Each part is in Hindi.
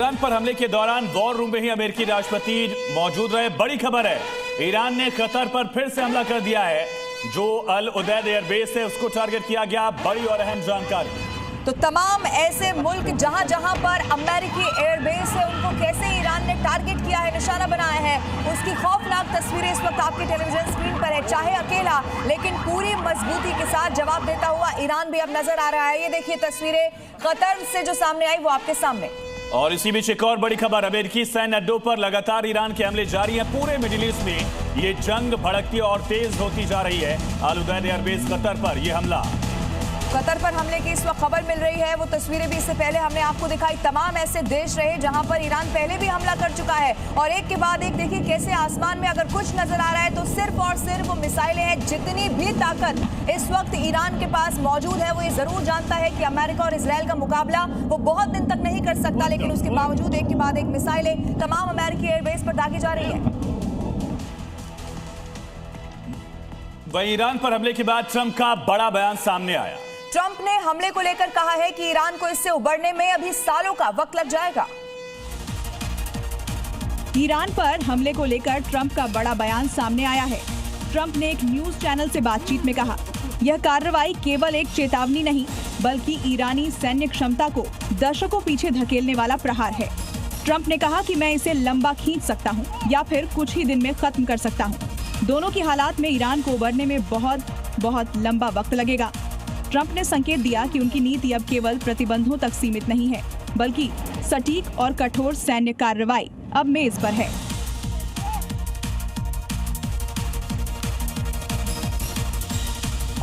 ईरान पर हमले के दौरान वॉर रूम में ही अमेरिकी राष्ट्रपति मौजूद रहे। बड़ी खबर है, ईरान ने कतर पर फिर से हमला कर दिया है। जो अल उदैद एयरबेस है उसको टारगेट किया गया। बड़ी और अहम जानकारी। तो तमाम ऐसे मुल्क जहां जहां पर अमेरिकी एयरबेस है उनको कैसे ईरान ने टारगेट किया है, निशाना बनाया है, उसकी खौफनाक तस्वीरें इस वक्त आपके टेलीविजन स्क्रीन पर है। चाहे अकेला लेकिन पूरी मजबूती के साथ जवाब देता हुआ ईरान भी अब नजर आ रहा है। ये देखिए तस्वीरें कतर से जो सामने आई वो आपके सामने। और इसी बीच एक और बड़ी खबर, अमेरिकी सैन्य अड्डों पर लगातार ईरान के हमले जारी हैं। पूरे मिडिल ईस्ट में ये जंग भड़कती और तेज होती जा रही है। अल उदैद एयरबेस कतर पर यह हमला, कतर पर हमले की इस वक्त खबर मिल रही है। वो तस्वीरें भी इससे पहले हमने आपको दिखाई। तमाम ऐसे देश रहे जहां पर ईरान पहले भी हमला कर चुका है और एक के बाद एक देखिए कैसे आसमान में अगर कुछ नजर आ रहा है तो सिर्फ और सिर्फ वो मिसाइलें हैं। जितनी भी ताकत इस वक्त ईरान के पास मौजूद है वो ये जरूर जानता है कि अमेरिका और इजरायल का मुकाबला वो बहुत दिन तक नहीं कर सकता, लेकिन उसके बावजूद एक के बाद एक मिसाइलें तमाम अमेरिकी एयरबेस पर दागी जा रही है। वहीं ईरान पर हमले के बाद ट्रंप का बड़ा बयान सामने आया। ट्रंप ने हमले को लेकर कहा है कि ईरान को इससे उबरने में अभी सालों का वक्त लग जाएगा। ईरान पर हमले को लेकर ट्रंप का बड़ा बयान सामने आया है। ट्रंप ने एक न्यूज चैनल से बातचीत में कहा, यह कार्रवाई केवल एक चेतावनी नहीं बल्कि ईरानी सैन्य क्षमता को दशकों पीछे धकेलने वाला प्रहार है। ट्रंप ने कहा कि मैं इसे लंबा खींच सकता हूं या फिर कुछ ही दिन में खत्म कर सकता हूं। दोनों की हालात में ईरान को उबरने में बहुत लंबा वक्त लगेगा। ट्रंप ने संकेत दिया कि उनकी नीति अब केवल प्रतिबंधों तक सीमित नहीं है बल्कि सटीक और कठोर सैन्य कार्रवाई अब मेज पर है।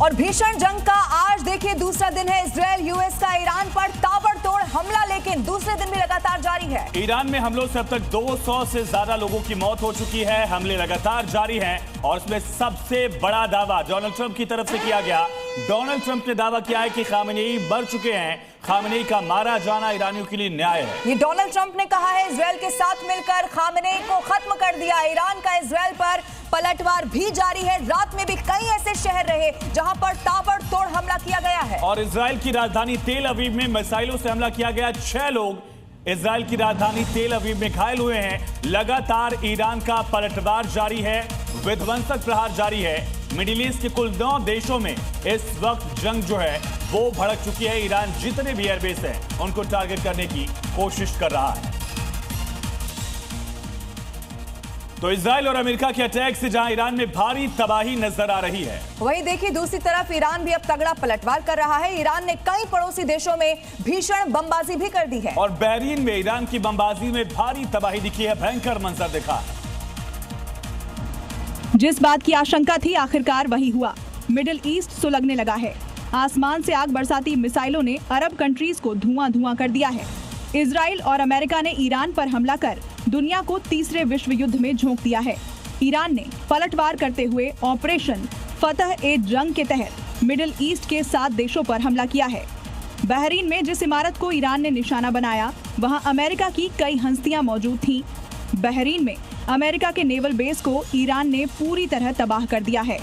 और भीषण जंग का आज देखिए दूसरा दिन है। इजरायल यूएस का ईरान पर ताबड़तोड़ हमला लेकिन दूसरे दिन भी लगातार जारी है। ईरान में हमलों से अब तक 200 से ज्यादा लोगों की मौत हो चुकी है। हमले लगातार जारी हैं और इसमें सबसे बड़ा दावा डोनाल्ड ट्रंप की तरफ से किया गया। डोनाल्ड ट्रंप ने दावा किया है कि खामेनेई मर चुके हैं। खामेनेई का मारा जाना ईरानियों के लिए न्याय है। ये डोनाल्ड ट्रंप ने कहा है। इजरायल के साथ मिलकर खामेनेई को खत्म कर दिया। ईरान का इजरायल पर पलटवार भी जारी है। रात में भी कई ऐसे शहर रहे जहां पर ताबड़तोड़ हमला किया गया है। और इजरायल की राजधानी तेल अवीव में मिसाइलों से हमला किया गया। 6 लोग इजरायल की राजधानी तेल अवीव में घायल हुए हैं। लगातार ईरान का पलटवार जारी है, विध्वंसक प्रहार जारी है। मिडिल ईस्ट के कुल 9 देशों में इस वक्त जंग जो है वो भड़क चुकी है। ईरान जितने भी एयरबेस हैं उनको टारगेट करने की कोशिश कर रहा है। तो इजरायल और अमेरिका के अटैक से जहां ईरान में भारी तबाही नजर आ रही है, वहीं देखिए दूसरी तरफ ईरान भी अब तगड़ा पलटवार कर रहा है। ईरान ने कई पड़ोसी देशों में भीषण बमबाजी भी कर दी है और बहरीन में ईरान की बमबाजी में भारी तबाही दिखी है। भयंकर मंजर दिखा। जिस बात की आशंका थी आखिरकार वही हुआ। मिडिल ईस्ट सुलगने लगा है। आसमान से आग बरसाती मिसाइलों ने अरब कंट्रीज को धुआं कर दिया है। इजराइल और अमेरिका ने ईरान पर हमला कर दुनिया को तीसरे विश्व युद्ध में झोंक दिया है। ईरान ने पलटवार करते हुए ऑपरेशन फतह-ए-जंग के तहत मिडिल ईस्ट के 7 देशों पर हमला किया है। बहरीन में जिस इमारत को ईरान ने निशाना बनाया वहां अमेरिका की कई हस्तियां मौजूद थीं। बहरीन में अमेरिका के नेवल बेस को ईरान ने पूरी तरह तबाह कर दिया है।